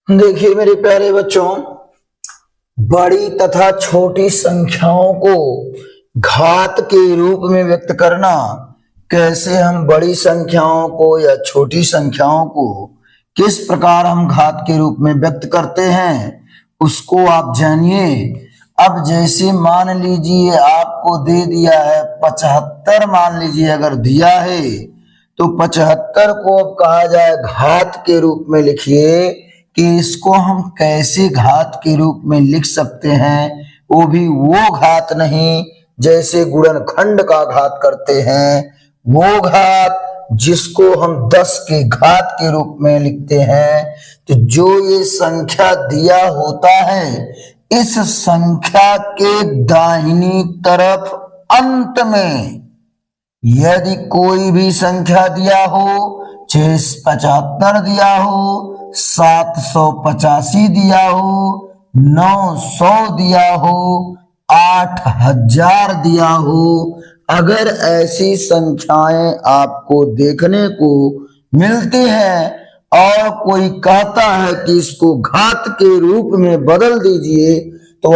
देखिए मेरे प्यारे बच्चों, बड़ी तथा छोटी संख्याओं को घात के रूप में व्यक्त करना, कैसे हम बड़ी संख्याओं को या छोटी संख्याओं को किस प्रकार हम घात के रूप में व्यक्त करते हैं उसको आप जानिए। अब जैसे मान लीजिए आपको दे दिया है 75, मान लीजिए अगर दिया है तो 75 को अब कहा जाए घात के रूप में लिखिए कि इसको हम कैसे घात के रूप में लिख सकते हैं, वो भी वो घात नहीं जैसे गुणनखंड का घात करते हैं, वो घात जिसको हम 10 के घात के रूप में लिखते हैं। तो जो ये संख्या दिया होता है, इस संख्या के दाहिनी तरफ अंत में यदि कोई भी संख्या दिया हो, 75 दिया हो, 785 दिया हो, 900 दिया हो, 8000 दिया हो, अगर ऐसी संख्याएं आपको देखने को मिलती हैं और कोई कहता है कि इसको घात के रूप में बदल दीजिए, तो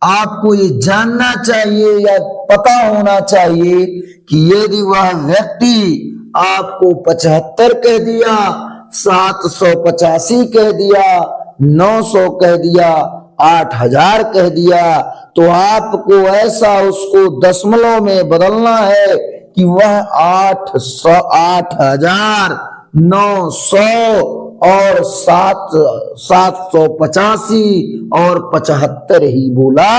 आपको ये जानना चाहिए या पता होना चाहिए कि यदि वह व्यक्ति आपको 75 कह दिया, 785 कह दिया, 900 कह दिया, 8000 कह दिया, तो आपको ऐसा उसको दशमलव में बदलना है कि वह 8000, 900 और 785 और 75 ही बोला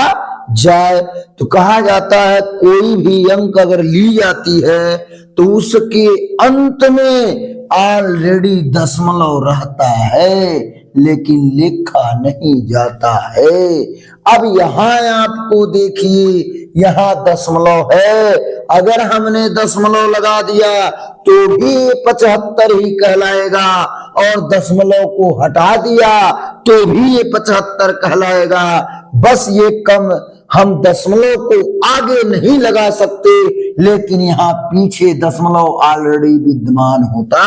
जाए। तो कहा जाता है कोई भी अंक अगर ली जाती है तो उसके अंत में ऑलरेडी दशमलव रहता है लेकिन लिखा नहीं जाता है। अब यहां आपको देखिए, यहां दशमलव है, अगर हमने दशमलव लगा दिया तो भी 75 ही कहलाएगा और दशमलव को हटा दिया तो भी ये 75 कहलाएगा। बस ये कम हम दशमलव को आगे नहीं लगा सकते, लेकिन यहाँ पीछे दशमलव ऑलरेडी विद्यमान होता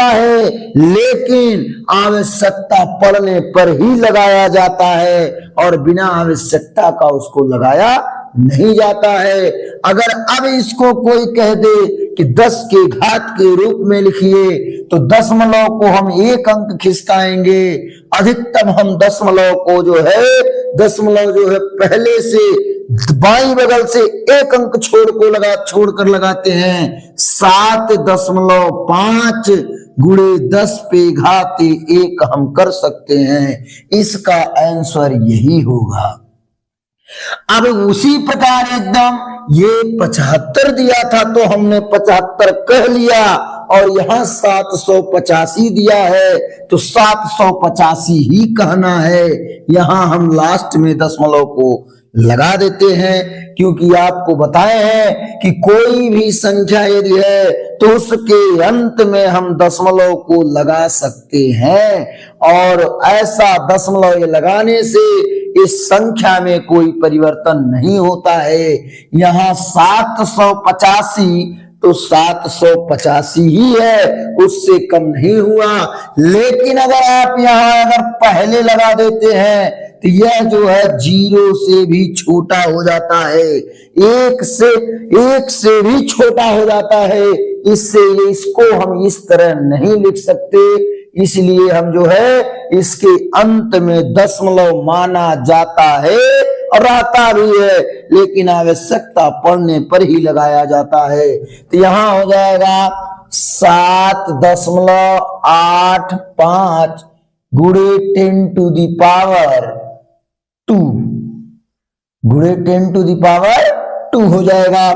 है, लेकिन आवश्यकता पड़ने पर ही लगाया जाता है और बिना आवश्यकता का उसको लगाया नहीं जाता है। अगर अब इसको कोई कह दे कि 10 के घात के रूप में लिखिए तो दशमलव को हम एक अंक खिसकाएंगे, अधिकतम हम दशमलव जो है पहले से बाईं बगल से एक अंक छोड़कर लगाते हैं। 7.5 गुणे 10 पे घात 1 हम कर सकते हैं। इसका आंसर यही होगा। अब उसी प्रकार एकदम ये 75 दिया था तो हमने 75 कह लिया और यहाँ 785 दिया है तो 785 ही कहना है। यहाँ हम लास्ट में दशमलव को लगा देते हैं, क्योंकि आपको बताए हैं कि कोई भी संख्या यदि है तो उसके अंत में हम दशमलव को लगा सकते हैं और ऐसा दशमलव लगाने से इस संख्या में कोई परिवर्तन नहीं होता है। यहाँ 785 तो 785 ही है, उससे कम नहीं हुआ। लेकिन अगर आप यहाँ पहले लगा देते हैं तो यह जो है 0 से भी छोटा हो जाता है, 1 से भी छोटा हो जाता है। इसको हम इस तरह नहीं लिख सकते, इसलिए हम जो है इसके अंत में दशमलव माना जाता है और रहता भी है, लेकिन आवश्यकता पड़ने पर ही लगाया जाता है। तो यहां हो जाएगा 7.85 गुणे 10 to the power 2 गुणे 10 to the power 2 हो जाएगा।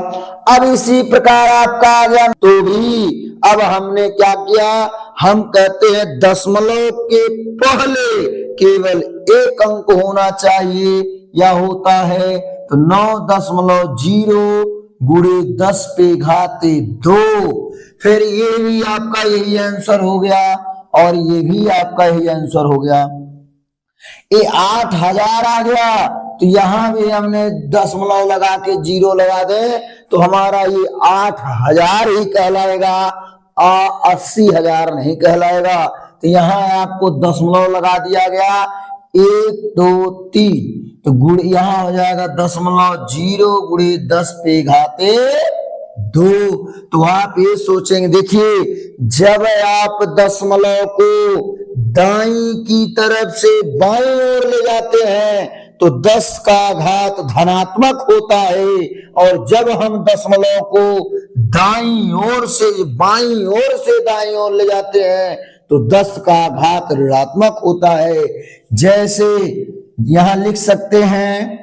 अब इसी प्रकार आपका आ गया तो भी अब हमने क्या किया, हम कहते हैं दशमलव के पहले केवल एक अंक होना चाहिए या होता है, तो 9.0 गुणे 10 पे घात 2। फिर ये भी आपका यही आंसर हो गया और ये भी आपका यही आंसर हो गया। ये 8000 आ गया तो यहां भी हमने दशमलव लगा के 0 लगा दे तो हमारा ये 8000 ही कहलाएगा 80,000 नहीं कहलाएगा। तो यहां आपको दशमलव लगा दिया गया, 1 2 3, तो गुण यहां हो जाएगा 0.0 गुणे 10 पे घाते 2। तो आप ये सोचेंगे, देखिए जब आप दशमलव को दाईं की तरफ से बाईं ओर ले जाते हैं तो 10 का घात धनात्मक होता है, और जब हम दशमलव को दाईं ओर से बाईं ओर से दाईं ओर ले जाते हैं तो 10 का घात ऋणात्मक होता है। जैसे यहां लिख सकते हैं,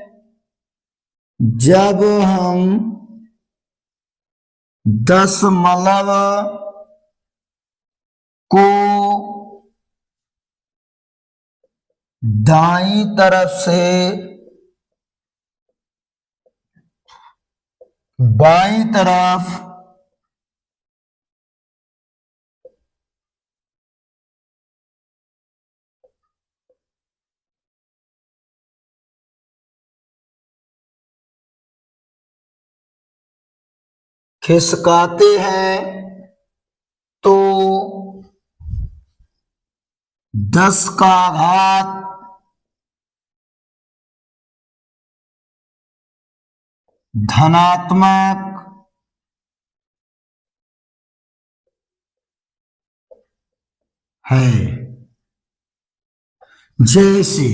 जब हम दशमलव को दाईं तरफ से बाईं तरफ खिसकाते हैं तो 10 का घात धनात्मक है। जैसे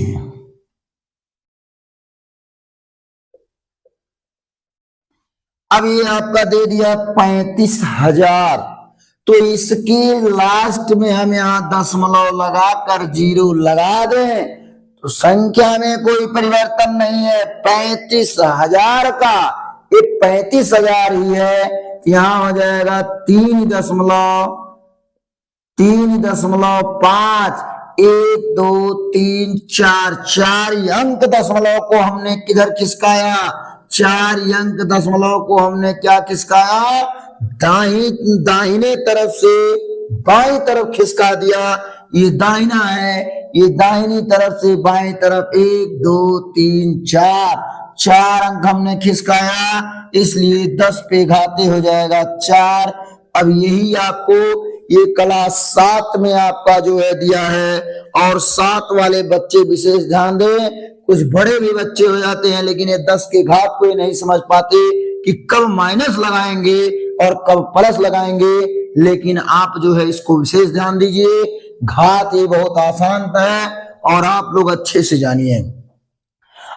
अब ये आपका दे दिया 35,000, तो इसके लास्ट में हम यहां दशमलव लगाकर 0 लगा दें तो संख्या में कोई परिवर्तन नहीं है। 35,000 का ये 35,000 ही है, यहां हो जाएगा 3.5, 1 2 3 4, 4 अंक दशमलव को हमने किधर खिसकाया, 4 अंक दशमलव को हमने क्या खिसकाया, दाहिने तरफ से बाईं तरफ खिसका दिया। ये दाहिना है, ये दाहिनी तरफ से बाईं तरफ 1 2 3 4 अंक हमने खिसकाया, इसलिए 10 पे घाते हो जाएगा 4। अब यही आपको ये क्लास 7 में आपका जो है दिया है, और 7 वाले बच्चे विशेष ध्यान दें। कुछ बड़े भी बच्चे हो जाते हैं लेकिन ये 10 के घात को नहीं समझ पाते कि कब माइनस लगाएंगे और कब प्लस लगाएंगे, लेकिन आप जो है इसको विशेष ध्यान दीजिए। घात ये बहुत आसान है और आप लोग अच्छे से जानिए।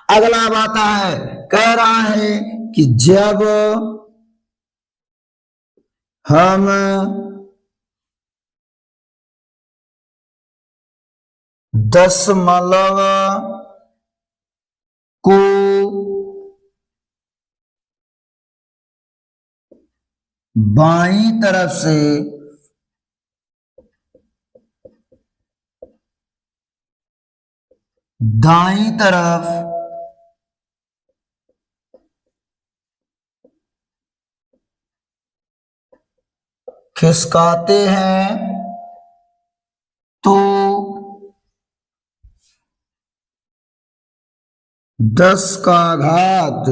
अगला बात है, कह रहा है कि जब हम दशमलव को बाईं तरफ से दाईं तरफ खिसकाते हैं तो 10 का घात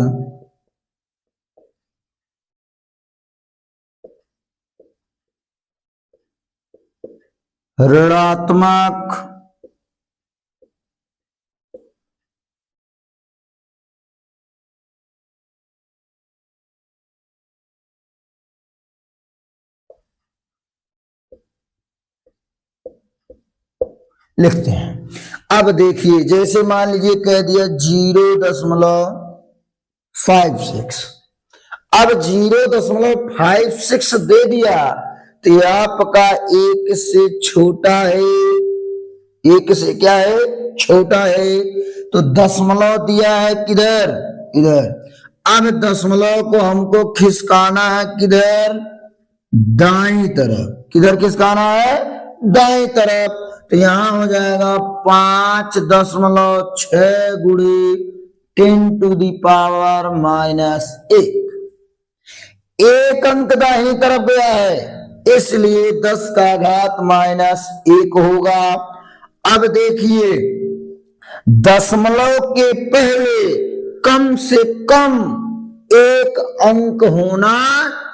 ऋणात्मक लिखते हैं। अब देखिए, जैसे मान लीजिए कह दिया 0.56, अब 0.56 दे दिया तो ये आपका 1 से छोटा है, 1 से क्या है, छोटा है, तो दशमलव दिया है किधर, इधर। अब दशमलव को हमको खिसकाना है किधर, दाईं तरफ। किधर खिसकाना है, दाईं तरफ। तो यहां हो जाएगा 5.6 गुणे 10⁻⁻1। एक अंक दाहिनी तरफ गया है, इसलिए 10 का घात -1 होगा। अब देखिए, दशमलव के पहले कम से कम 1 अंक होना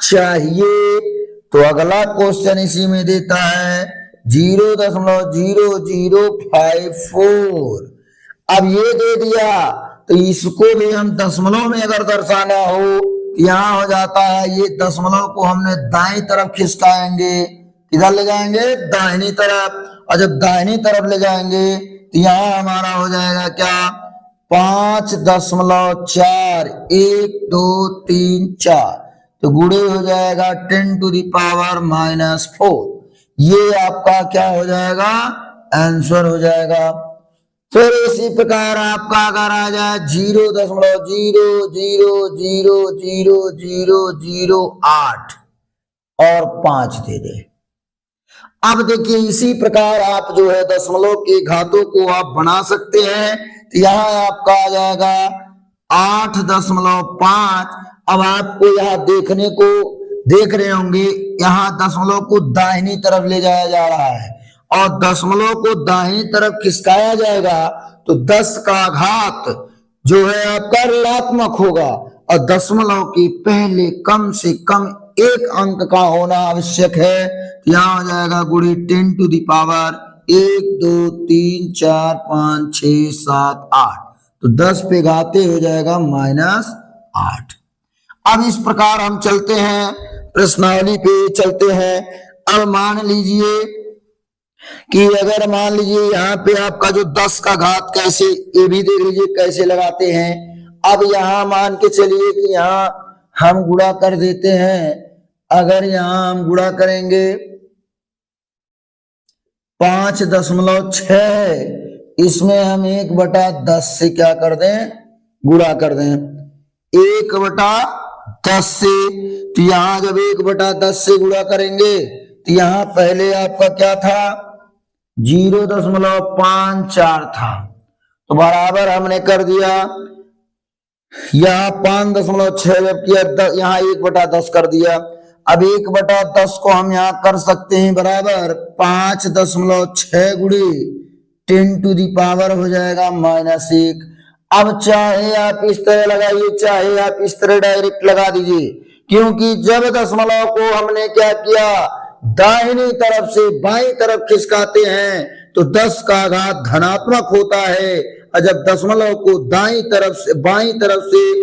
चाहिए, तो अगला क्वेश्चन इसी में देता है 0.0054। अब ये दे दिया तो इसको भी हम दशमलव में अगर दर्शाना हो यहाँ हो जाता है, ये दशमलव को हमने दाईं तरफ खिसकाएंगे, किधर ले जाएंगे, दाहिनी तरफ। और जब दाहिनी तरफ ले जाएंगे तो यहाँ हमारा हो जाएगा क्या, 5.4 1 2 3 4, तो गुणे हो जाएगा 10⁻⁻4। ये आपका क्या हो जाएगा, आंसर हो जाएगा। फिर इसी प्रकार आपका अगर आ जाए 0.00000008 और 5 दे दे। अब देखिए इसी प्रकार आप जो है दशमलव के घातों को आप बना सकते हैं। तो यहाँ आपका आ जाएगा 8.5। अब आपको यहाँ देखने को देख रहे होंगे, यहाँ दशमलव को दाहिनी तरफ ले जाया जा रहा है और दशमलव को दाहिनी तरफ खिसकाया जाएगा तो 10 का घात जो है आपका ऋणात्मक होगा और दशमलव के पहले कम से कम एक अंक का होना आवश्यक है। यहाँ हो जाएगा गुणे 10⁻1 2 3 4 5 6 7 8, तो 10 पे घाते हो जाएगा -8। अब इस प्रकार हम चलते हैं प्रश्नावली पे चलते हैं। अब मान लीजिए कि अगर मान लीजिए यहाँ पे आपका जो 10 का घात कैसे, ये भी देख लीजिए कैसे लगाते हैं। अब यहाँ मान के चलिए कि यहाँ हम गुणा कर देते हैं। अगर यहाँ हम गुणा करेंगे 5.6, इसमें हम 1/10 से क्या कर दें, गुणा कर दें 1/10 से। तो यहाँ जब 1/10 से गुणा करेंगे तो यहाँ पहले आपका क्या था, 0.54 था, तो बराबर हमने कर दिया यहाँ 5.6 जब किया, यहाँ 1/10 कर दिया। अब 1/10 को हम यहाँ कर सकते हैं बराबर 5.6 गुणे 10⁻⁻ हो जाएगा -1। अब चाहे आप इस तरह लगाइए, चाहे आप इस तरह डायरेक्ट लगा दीजिए, क्योंकि जब दशमलव को हमने क्या किया, दाहिनी तरफ से बाईं तरफ खिसकाते हैं तो 10 का घात धनात्मक होता है, और जब दशमलव को दाईं तरफ से बाईं तरफ से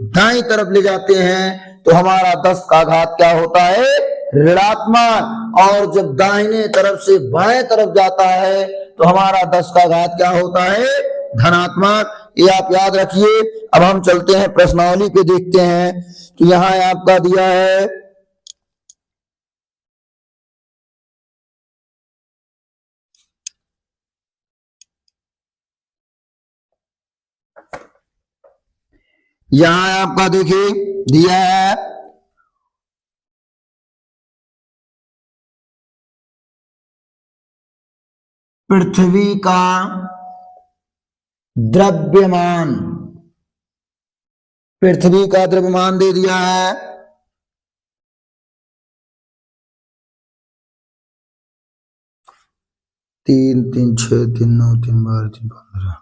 दाईं तरफ ले जाते हैं तो हमारा 10 का घात क्या होता है, ऋणात्मक। और जब दाहिने तरफ से बाएं तरफ जाता है तो हमारा 10 का घात क्या होता है, धनात्मक। ये आप याद रखिए। अब हम चलते हैं प्रश्नावली पे देखते हैं। तो यहाँ आपका दिया है यहाँ आपका देखिए दिया है पृथ्वी का द्रव्यमान, पृथ्वी का द्रव्यमान दे दिया है 3 3 6 3 9 3 12 3 15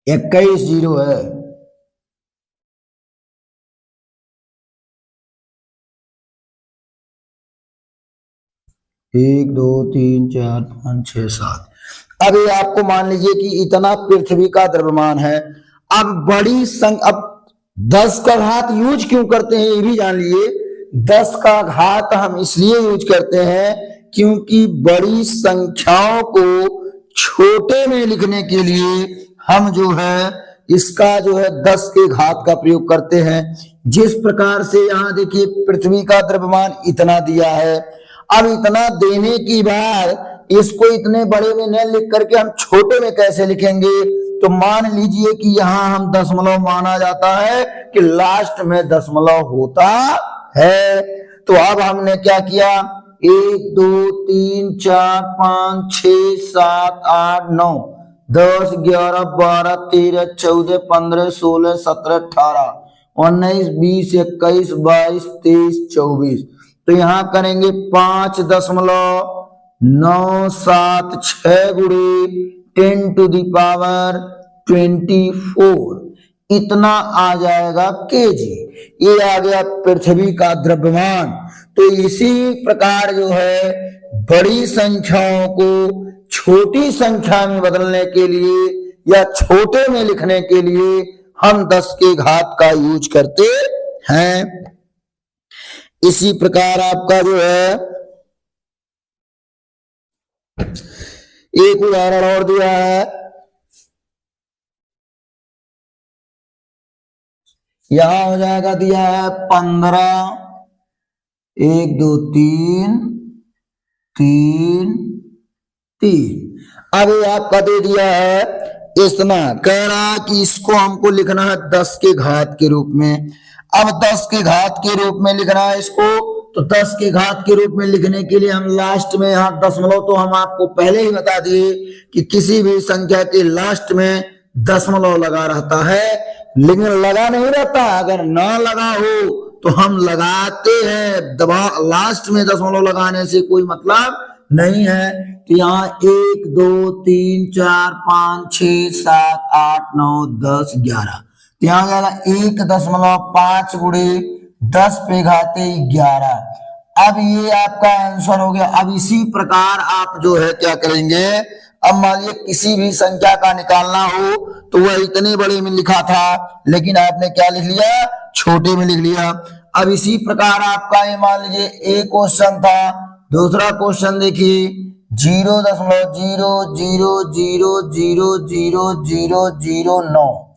21 0 है। 1 2 3 4 5 6 7। अब ये आपको मान लीजिए कि इतना पृथ्वी का द्रव्यमान है। अब बड़ी अब 10 का घात यूज क्यों करते हैं ये भी जान लीजिए। 10 का घात हम इसलिए यूज करते हैं क्योंकि बड़ी संख्याओं को छोटे में लिखने के लिए हम जो है इसका जो है 10 के घात का प्रयोग करते हैं। जिस प्रकार से यहाँ देखिए पृथ्वी का द्रव्यमान इतना दिया है, अब इतना देने की बाद इसको इतने बड़े में न लिख करके हम छोटे में कैसे लिखेंगे। तो मान लीजिए कि यहाँ हम दशमलव माना जाता है कि लास्ट में दशमलव होता है। तो अब हमने क्या किया, 1 2 3 4 5 6 7 8 9 10 11 12 13 14 15 16 17 18 19 20 21 22 23 24। तो यहाँ करेंगे 5.0 9 7 6 गुणे 10 टू द पावर 24 इतना आ जाएगा केजी। ये आ गया पृथ्वी का द्रव्यमान। तो इसी प्रकार जो है बड़ी संख्याओं को छोटी संख्या में बदलने के लिए या छोटे में लिखने के लिए हम 10 के घात का यूज करते हैं। इसी प्रकार आपका जो है एक उदाहरण और दिया है। यहां हो जाएगा दिया है 15 1 2 3 3 3। अब ये आपका दे दिया है इतना, कह रहा कि इसको हमको लिखना है 10 के घात के रूप में। अब 10 के घात के रूप में लिखना है इसको, तो 10 के घात के रूप में लिखने के लिए हम लास्ट में यहाँ दशमलव, तो हम आपको पहले ही बता दिए कि किसी भी संख्या के लास्ट में दशमलव लगा रहता है, लेकिन लगा नहीं रहता। अगर ना लगा हो तो हम लगाते हैं, दबा लास्ट में दशमलव लगाने से कोई मतलब नहीं है। तो यहाँ 1 2 3 4 5 6 7 8 9 10 11, तो यहाँ जाएगा 1.5 गुणे 10 पे घाते 11। अब ये आपका आंसर हो गया। अब इसी प्रकार आप जो है क्या करेंगे, अब मान लीजिए किसी भी संख्या का निकालना हो तो वह इतने बड़े में लिखा था, लेकिन आपने क्या लिख लिया, छोटे में लिख लिया। अब इसी प्रकार आपका ये मान लीजिए एक क्वेश्चन था, दूसरा क्वेश्चन देखिए 0.00000009,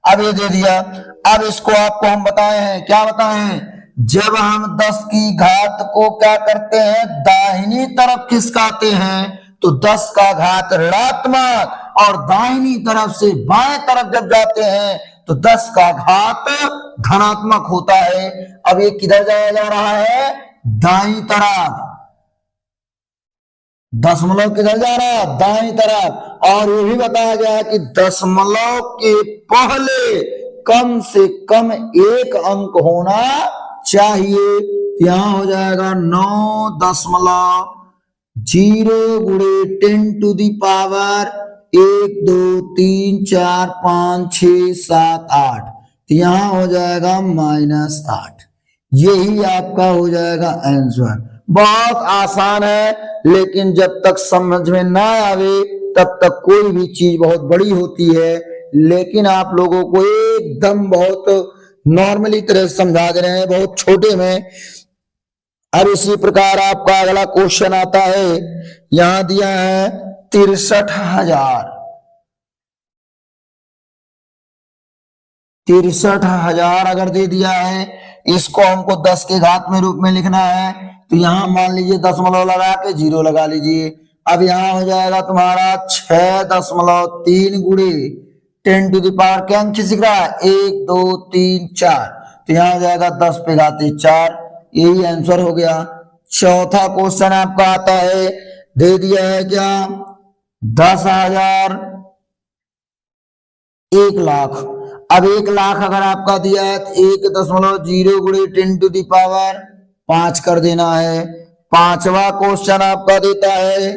अब ये दे दिया। अब इसको आपको हम बताए हैं, क्या बताए हैं, जब हम 10 की घात को क्या करते हैं, दाहिनी तरफ खिसकाते हैं तो 10 का घात ऋणात्मक, और दाहिनी तरफ से बाएं तरफ जब जाते हैं तो 10 का घात धनात्मक होता है। अब ये किधर जाया जा रहा है, दाईं तरफ। दशमलव किधर जा रहा है, दाईं तरफ। और ये भी बताया गया है कि दशमलव के पहले कम से कम एक अंक होना चाहिए। यहां हो जाएगा 9.0 गुणे 10 टू दी पावर 1 2 3 4 5 6 7 8, तो यहां हो जाएगा -8। यही आपका हो जाएगा आंसर। बहुत आसान है, लेकिन जब तक समझ में ना आवे तब तक कोई भी चीज बहुत बड़ी होती है। लेकिन आप लोगों को एकदम बहुत नॉर्मली तरह से समझा दे रहे हैं, बहुत छोटे में। अब इसी प्रकार आपका अगला क्वेश्चन आता है, यहां दिया है 63,000। 63,000 अगर दे दिया है, इसको हमको 10 के घात में रूप में लिखना है, तो यहां मान लीजिए दशमलव लगा के 0 लगा लीजिए। अब यहां हो जाएगा तुम्हारा 6.3 गुणे 10 टू द पावर, क्या अंक खिसक रहा है, 1 2 3 4, तो यहां हो जाएगा 10 पे घाते 4। यही आंसर हो गया। चौथा क्वेश्चन आपका आता है, दे दिया है क्या, 10,000 1 लाख। अब 1 लाख अगर आपका दिया है तो 1.0 गुणे 10 टू दी पावर 5 कर देना है। पांचवा क्वेश्चन आपका देता है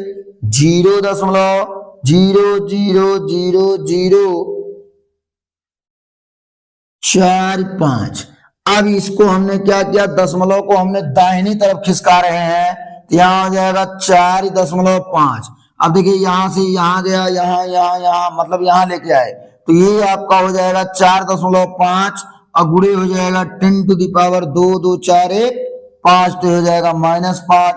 0.000045। अब इसको हमने क्या किया, दशमलव को हमने दाहिनी तरफ खिसका रहे हैं, तो यहां हो जाएगा 4.5। अब देखिए यहां से यहां गया, यहां यहां यहां, मतलब यहां लेके आए, तो ये आपका हो जाएगा 4.5 और गुणे हो जाएगा 10 टू दी पावर 2 2 4 1 5, तो हो जाएगा -5।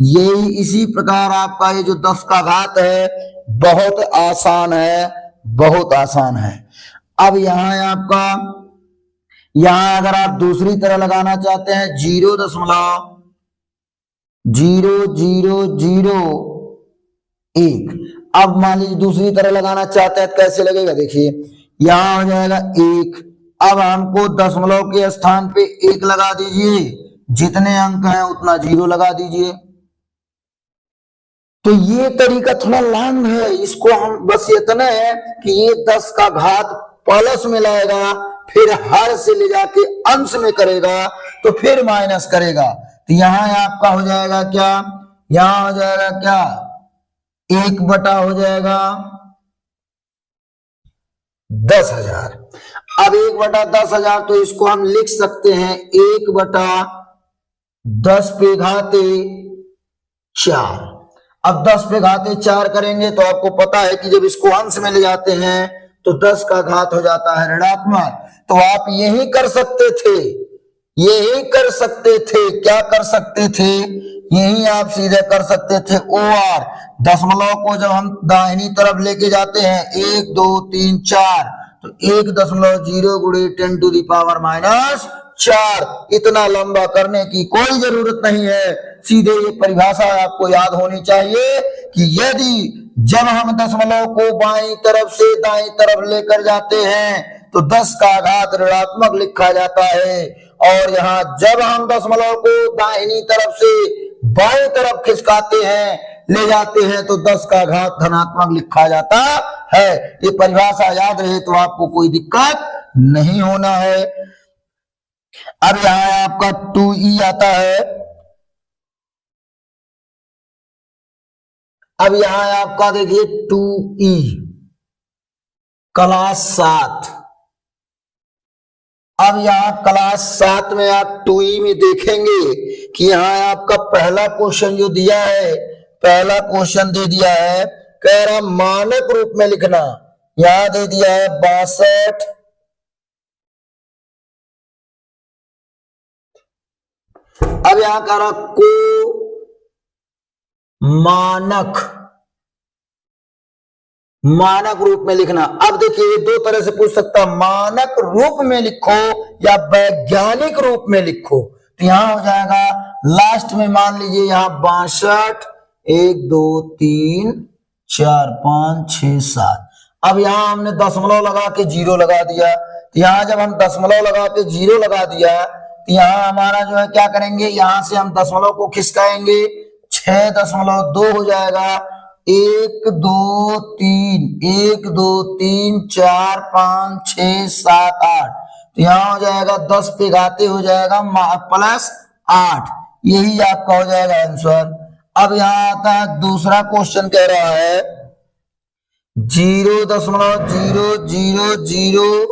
यही इसी प्रकार आपका ये जो 10 का घात है बहुत आसान है, बहुत आसान है। अब यहां आपका, यहां अगर आप दूसरी तरह लगाना चाहते हैं 0.0001, अब मान लीजिए दूसरी तरह लगाना चाहते हैं तो कैसे लगेगा, देखिए यहां हो जाएगा 1। अब हमको दशमलव के स्थान पे 1 लगा दीजिए, जितने अंक हैं उतना 0 लगा दीजिए। तो ये तरीका थोड़ा लॉन्ग है, इसको हम बस इतना है कि ये 10 का घात प्लस में लाएगा, फिर हर से ले जाके अंश में करेगा, तो फिर माइनस करेगा। तो यहां आपका हो जाएगा क्या, यहां हो जाएगा क्या, 1 बटा हो जाएगा 10,000। अब 1/10,000 तो इसको हम लिख सकते हैं 1/10 पे घाते 4। अब 10 पे घाते 4 करेंगे तो आपको पता है कि जब इसको अंश में ले जाते हैं तो 10 का घात हो जाता है ऋणात्मक। तो आप यही कर सकते थे, यही कर सकते थे, क्या कर सकते थे, यही आप सीधे कर सकते थे OR। दशमलव को जब हम दाहिनी तरफ लेके जाते हैं 1 2 3 4 तो 1.0 गुणे 10 टू द पावर -4। इतना लंबा करने की कोई जरूरत नहीं है, सीधे ये परिभाषा आपको याद होनी चाहिए कि यदि जब हम दशमलव को बाईं तरफ से दाईं तरफ लेकर जाते हैं तो 10 का घात ऋणात्मक लिखा जाता है, और यहाँ जब हम दशमलव को दाहिनी तरफ से बाईं तरफ खिसकाते हैं, ले जाते हैं तो 10 का घात धनात्मक लिखा जाता है। ये परिभाषा याद रहे तो आपको कोई दिक्कत नहीं होना है। अब यहाँ आपका 2e आता है। अब यहां आपका देखिए 2e क्लास 7। अब यहां क्लास 7 में आप 2e में देखेंगे कि यहां आपका पहला क्वेश्चन जो दिया है, पहला क्वेश्चन दे दिया है, कह रहा मानक रूप में लिखना, यहां दे दिया है 62। अब यहां कह रहा को मानक रूप में लिखना। अब देखिए दो तरह से पूछ सकता, मानक रूप में लिखो या वैज्ञानिक रूप में लिखो। तो यहां हो जाएगा लास्ट में मान लीजिए यहां 62 1 2 3 4 5 6 7। अब यहां हमने दशमलव लगा के 0 लगा दिया। तो यहां जब हम दशमलव लगा के 0 लगा दिया तो यहां हमारा जो है क्या करेंगे, यहां से हम दशमलव को खिसकाएंगे, 6.2 हो जाएगा। 1 2 3 1 2 3 4 5 6 7 8। तो यहां हो जाएगा 10 पे घाते हो जाएगा +8। यही आपका हो जाएगा आंसर। अब यहां आता है दूसरा क्वेश्चन, कह रहा है 0.000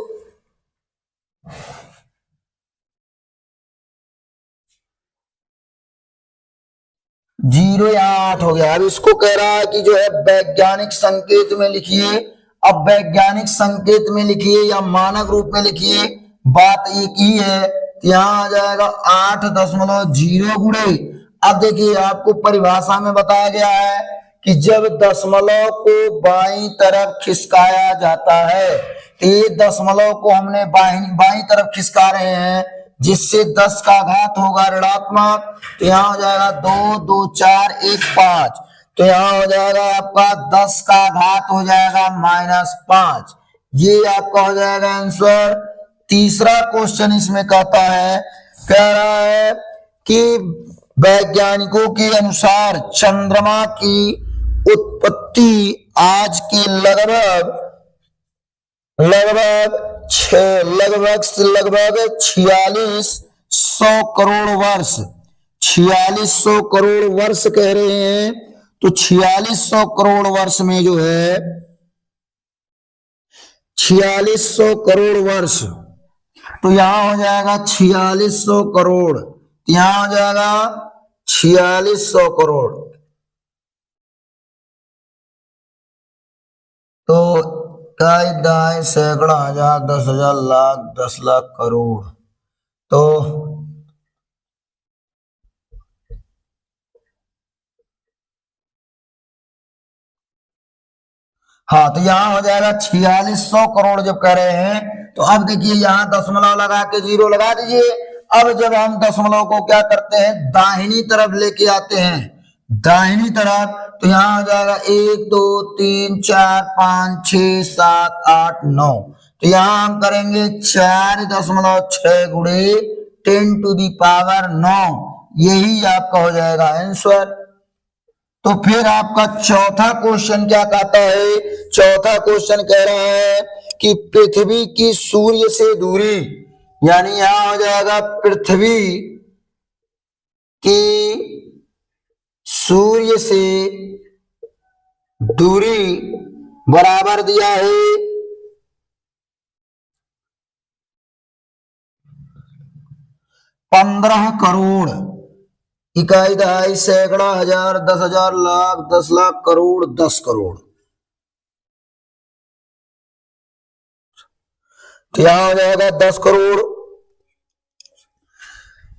0 यहाँ 8 हो गया। अब इसको कह रहा है कि जो है वैज्ञानिक संकेत में लिखिए। अब वैज्ञानिक संकेत में लिखिए या मानक रूप में लिखिए, बात एक ही है। यहाँ आ जाएगा 8.0 गुणे। अब देखिए आपको परिभाषा में बताया गया है कि जब दशमलव को बाईं तरफ खिसकाया जाता है, तो ये दशमलव को हमने बाईं तरफ खिसका रहे हैं, जिससे 10 का घात होगा ऋणात्मक। तो यहाँ हो जाएगा 2 2 4 1 5। तो यहाँ हो जाएगा आपका 10 का घात हो जाएगा -5। ये आपका हो जाएगा आंसर। तीसरा क्वेश्चन इसमें कहता है, कह रहा है कि वैज्ञानिकों के अनुसार चंद्रमा की उत्पत्ति आज के लगभग 4600 करोड़ वर्ष, 4600 करोड़ वर्ष कह रहे हैं। तो 4600 करोड़ वर्ष में जो है 4600 करोड़ वर्ष, तो यहां हो जाएगा 4600 करोड़, यहां हो जाएगा 4600 करोड़। तो कई दाई सैकड़ा हजार 10,000 लाख 10 लाख करोड़। तो हाँ, तो यहां हो जाएगा 4600 करोड़ जब कह रहे हैं। तो अब देखिए यहां दशमलव लगा के 0 लगा दीजिए। अब जब हम दशमलव को क्या करते हैं, दाहिनी तरफ लेके आते हैं, दाहिनी तरफ, तो यहां हो जाएगा 1 2 3 4 5 6 7 8 9। तो यहां हम करेंगे 4.6 गुणे 10 टू दी पावर 9। यही आपका हो जाएगा आंसर। तो फिर आपका चौथा क्वेश्चन क्या कहता है, चौथा क्वेश्चन कह रहा है कि पृथ्वी की सूर्य से दूरी, यानी यहां हो जाएगा पृथ्वी की सूर्य से दूरी बराबर दिया है 15 करोड़, इकाई दहाई सैकड़ा हजार 10,000 लाख 10 लाख करोड़ 10 करोड़। तो यहां हो जाएगा 10 करोड़।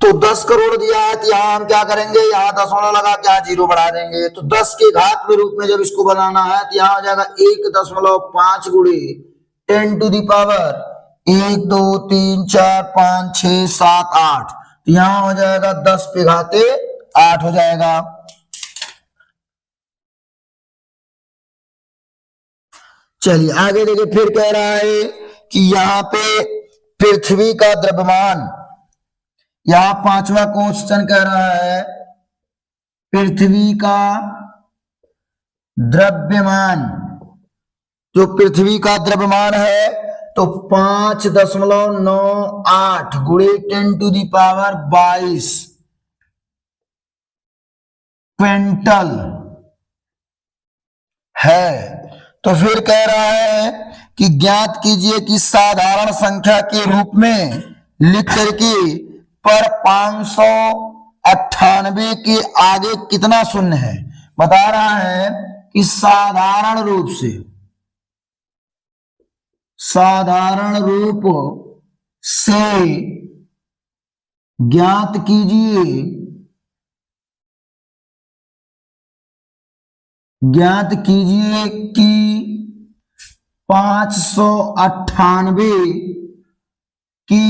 तो 10 करोड़ दिया है तो यहां हम क्या करेंगे, यहां दशमलव लगा के यहां जीरो बढ़ा देंगे। तो 10 के घात के रूप में जब इसको बनाना है तो यहां हो जाएगा 1.5 गुणे 10 टू दी पावर 1 2 3 4 5 6 7 8। तो यहां हो जाएगा 10 पे घाते 8 हो जाएगा। चलिए आगे देखिए, फिर कह रहा है कि यहां पे पृथ्वी का द्रव्यमान, यहां 5वां क्वेश्चन कह रहा है पृथ्वी का द्रव्यमान। जो पृथ्वी का द्रव्यमान है तो 5.98 गुणे 10 टू दी पावर 22 क्विंटल है। तो फिर कह रहा है कि ज्ञात कीजिए कि साधारण संख्या के रूप में लिख करके पर 598 के आगे कितना शून्य है। बता रहा है कि साधारण रूप से ज्ञात कीजिए कि 598 की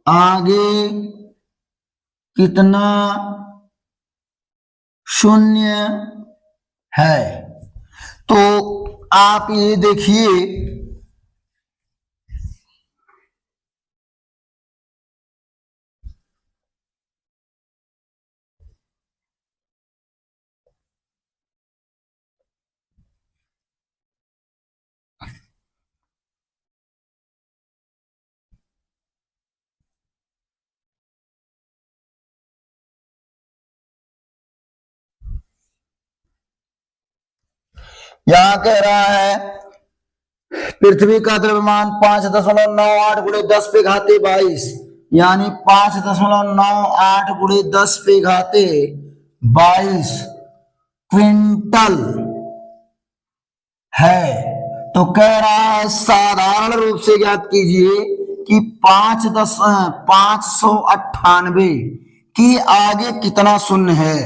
आगे कितना शून्य है। तो आप ये देखिए, यहां कह रहा है पृथ्वी का द्रव्यमान 5.98 गुणे 10 पे घाते 22 यानी 5.98 गुणे 10 पे घाते 22 क्विंटल है। तो कह रहा है साधारण रूप से ज्ञात कीजिए कि 598 की आगे कितना शून्य है।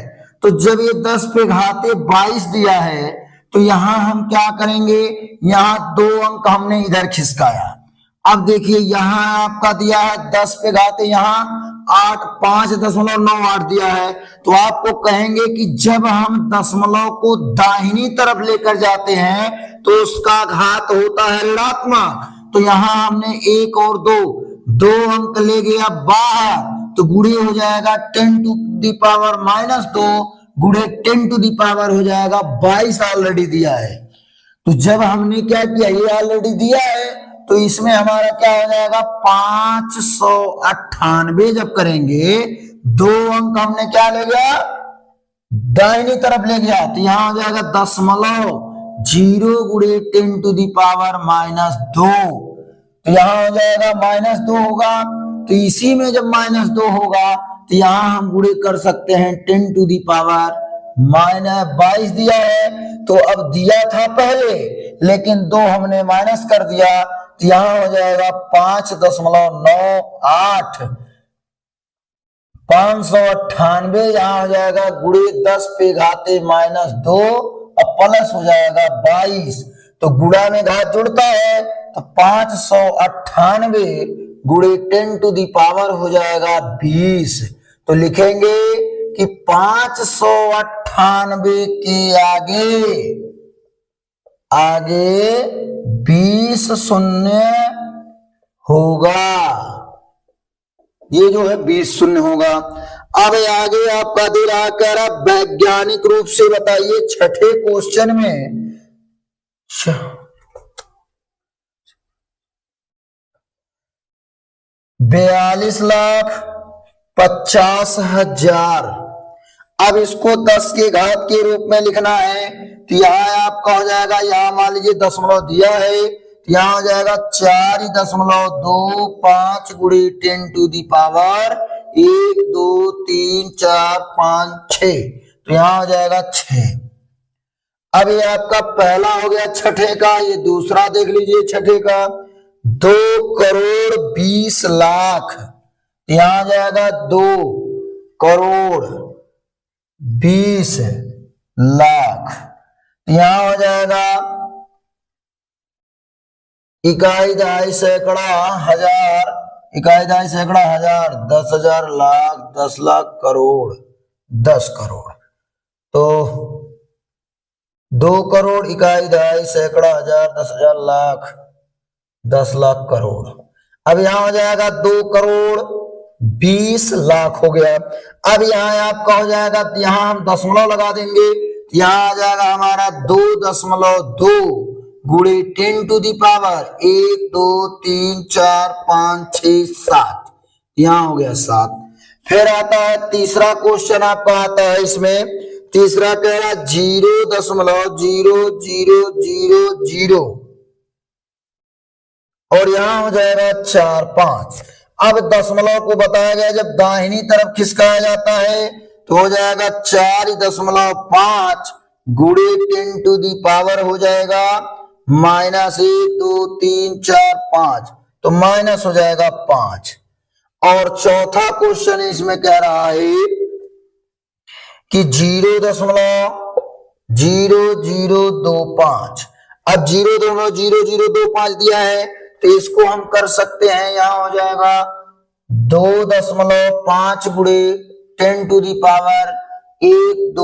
तो जब ये 10 पे घाते 22 दिया है तो यहां हम क्या करेंगे, यहां 2 अंक हमने इधर खिसकाया। अब देखिए यहां आपका दिया है 10 पे घाते यहां 5.98 दिया है। तो आपको कहेंगे कि जब हम दशमलव को दाहिनी तरफ लेकर जाते हैं तो उसका घात होता है ऋणात्मक। तो यहां हमने 1 और 2 अंक ले गया बाहर, तो गुणे हो जाएगा 10 टू दी पावर -2 गुणे 10 टू दी पावर हो जाएगा 22 ऑलरेडी दिया है। तो जब हमने क्या किया, ये ऑलरेडी दिया है तो इसमें हमारा क्या हो जाएगा 598 जब करेंगे 2 अंक हमने क्या ले गया दाहिनी तरफ ले गया, तो यहां हो जाएगा 0.0 गुणे 10 टू दी पावर -2। तो यहां हो जाएगा -2 होगा। तो इसी में जब -2 होगा तो यहां हम गुणे कर सकते हैं 10 टू दी पावर -22 दिया है। तो अब दिया था पहले लेकिन 2 हमने माइनस कर दिया, तो यहां हो जाएगा 5.98 598 यहां हो जाएगा गुणे 10 पे घाते -2 और प्लस हो जाएगा 22। तो गुणा में घात जुड़ता है तो 598 गुणे 10 टू दी पावर हो जाएगा 20। तो लिखेंगे कि 598 के आगे 20 शून्य होगा। ये जो है 20 शून्य होगा। अब आगे आपका दे रहा कह रहा वैज्ञानिक रूप से बताइए 6ठे क्वेश्चन में 42,50,000। अब इसको 10 के घात के रूप में लिखना है तो यहाँ आपका हो जाएगा, यहाँ मान लीजिए दशमलव दिया है तो यहाँ हो जाएगा 4.25 गुणे 10 टू दी पावर 1 2 3 4 5 6, तो यहाँ हो जाएगा 6। अब ये आपका पहला हो गया छठे का, ये दूसरा देख लीजिए छठे का 2,20,00,000, यहां जाएगा 2,20,00,000, यहां हो जाएगा इकाई दहाई सैकड़ा हजार, इकाई दहाई सैकड़ा हजार, 10,000 लाख, 10 लाख करोड़, 10 करोड़, तो 2 करोड़ इकाई दहाई सैकड़ा हजार, 10,000 लाख, 10 लाख करोड़। अब यहां हो जाएगा 2,20,00,000 हो गया। अब यहां आपका हो जाएगा, यहां हम दशमलव लगा देंगे, यहां आ जाएगा हमारा 2.2 गुणे 10 टू दी पावर 1 2 3 4 5 6 7, यहां हो गया 7। फिर आता है तीसरा क्वेश्चन आपका आता है, इसमें तीसरा कह रहा 0.0000 और यहां हो जाएगा 4 5। अब दशमलव को बताया गया जब दाहिनी तरफ खिसकाया जाता है तो हो जाएगा 4.5 गुणे 10 टू दी पावर हो जाएगा -1 2 3 4 5, तो माइनस हो जाएगा 5। और चौथा क्वेश्चन इसमें कह रहा है कि 0.0025। अब 0.0025 दिया है तो इसको हम कर सकते हैं, यहां हो जाएगा 2.5 गुणे 10 टू दी पावर 1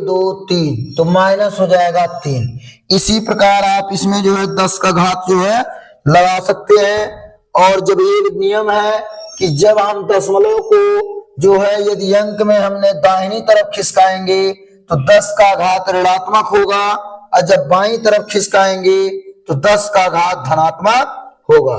2 3, तो माइनस हो जाएगा 3। इसी प्रकार आप इसमें जो है 10 का घात जो है लगा सकते हैं। और जब ये नियम है कि जब हम दशमलव को जो है यदि अंक में हमने दाहिनी तरफ खिसकाएंगे तो 10 का घात ऋणात्मक होगा, और जब बाईं तरफ खिसकाएंगे तो 10 का घात धनात्मक होगा।